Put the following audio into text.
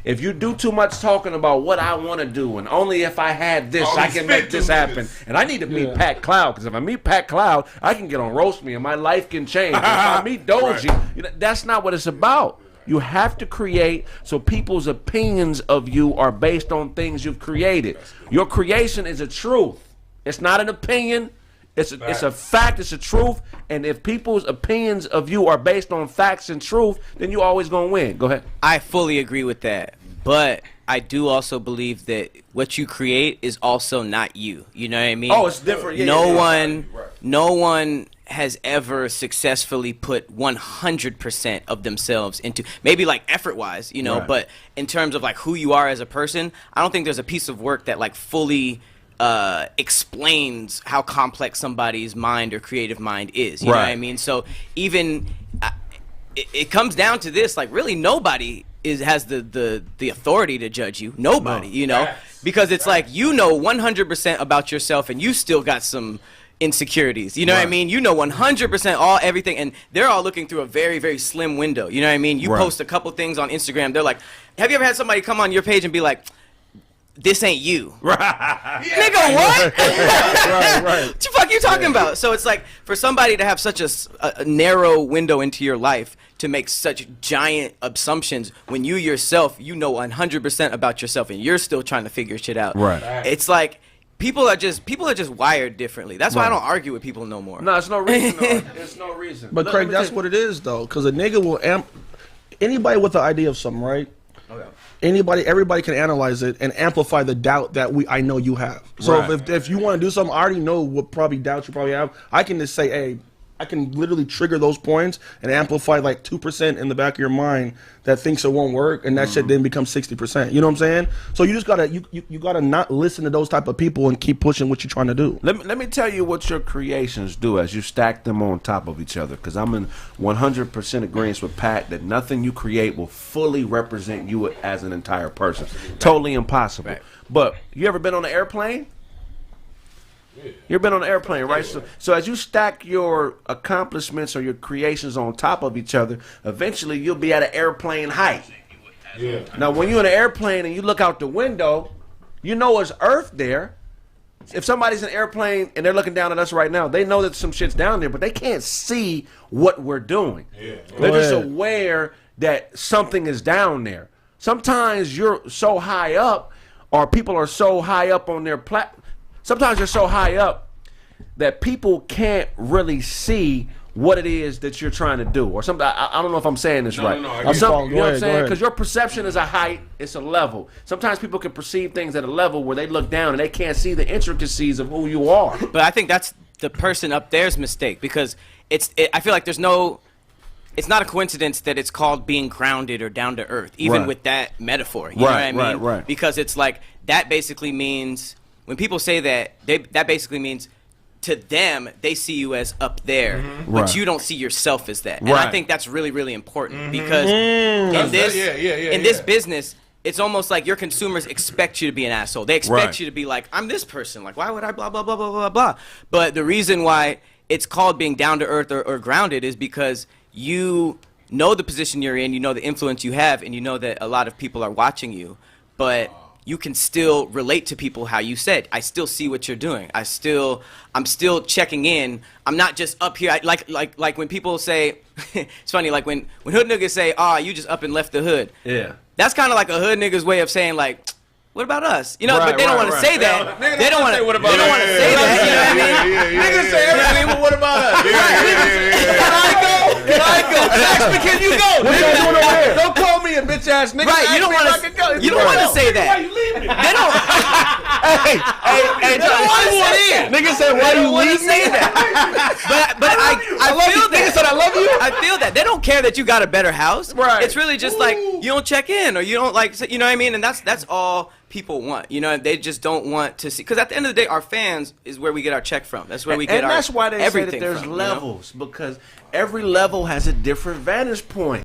If you do too much talking about what I want to do, and only if I had this, I can make this happen. And I need to meet Pat Cloud, because if I meet Pat Cloud, I can get on Roast Me, and my life can change. If I meet Doji, that's not what it's about. You have to create so people's opinions of you are based on things you've created. Your creation is a truth. It's not an opinion. It's a fact. It's a truth. And if people's opinions of you are based on facts and truth, then you're always going to win. Go ahead. I fully agree with that. But I do also believe that what you create is also not you. You know what I mean? Oh, it's different. Yeah, No one has ever successfully put 100% of themselves into, maybe like effort-wise, you know, but in terms of like who you are as a person, I don't think there's a piece of work that like fully explains how complex somebody's mind or creative mind is. You know what I mean? So even it comes down to this, like really nobody has the authority to judge you. Nobody, you know, because it's like, you know 100% about yourself and you still got some insecurities. You know what I mean? You know 100% everything, and they're all looking through a very, very slim window. You know what I mean? You post a couple things on Instagram, they're like, have you ever had somebody come on your page and be like, this ain't you? Nigga, what? What the fuck you talking about? So it's like, for somebody to have such a narrow window into your life, to make such giant assumptions when you yourself, you know 100% about yourself, and you're still trying to figure shit out. It's like, people are just wired differently. That's why I don't argue with people no more. No, it's no reason. It's no reason. But Kraig, that's what it is though, because a nigga will anybody with the idea of something, right? Everybody can analyze it and amplify the doubt that I know you have. So if you want to do something, I already know what probably doubts you probably have. I can just say, hey, I can literally trigger those points and amplify like 2% in the back of your mind that thinks it won't work, and that shit then becomes 60%. You know what I'm saying? So you just gotta you gotta not listen to those type of people and keep pushing what you're trying to do. Let me tell you what your creations do as you stack them on top of each other, because I'm in 100% agreement with Pat that nothing you create will fully represent you as an entire person. Totally impossible. But you ever been on an airplane? You've been on an airplane, right? So as you stack your accomplishments or your creations on top of each other, eventually you'll be at an airplane height. Now, when you're in an airplane and you look out the window, you know it's Earth there. If somebody's in an airplane and they're looking down at us right now, they know that some shit's down there, but they can't see what we're doing. They're just aware that something is down there. Sometimes you're so high up, or people are so high up on their platform. Sometimes you're so high up that people can't really see what it is that you're trying to do, or something. I don't know if I'm saying this right. You know what I'm saying? Because your perception is a height, it's a level. Sometimes people can perceive things at a level where they look down and they can't see the intricacies of who you are. But I think that's the person up there's mistake, because I feel like it's not a coincidence that it's called being grounded or down to earth, even with that metaphor. You know what I mean? Because it's like, that basically means, when people say that, that basically means to them, they see you as up there, but you don't see yourself as that. And I think that's really, really important, because in this business, it's almost like your consumers expect you to be an asshole. They expect you to be like, I'm this person. Like, why would I blah, blah, blah, blah, blah, blah. But the reason why it's called being down to earth or grounded is because you know the position you're in, you know the influence you have, and you know that a lot of people are watching you. But you can still relate to people how you said. I still see what you're doing. I'm still checking in. I'm not just up here. Like when people say, it's funny, like when hood niggas say, you just up and left the hood. Yeah. That's kind of like a hood nigga's way of saying, like, what about us? You know, but they don't want to say that. They don't want to say that. You know what I mean? Niggas say everything, but what about us? Can I go? Actually, can you go? What are you doing over here? Don't call me a bitch ass nigga. Right, you don't want to. You don't want to say that. Why you leaving? They don't. Hey, they don't want to say it. Niggas say, why you leaving? Say that. But I feel that. Niggas said, I love you. I feel that. They don't care that you got a better house. Right. It's really just like, you don't check in, or you don't like, you know what I mean? And that's all people want. You know, they just don't want to see, because at the end of the day, our fans is where we get our check from. That's where we get our everything. And that's why they say that there's levels, because every level has a different vantage point.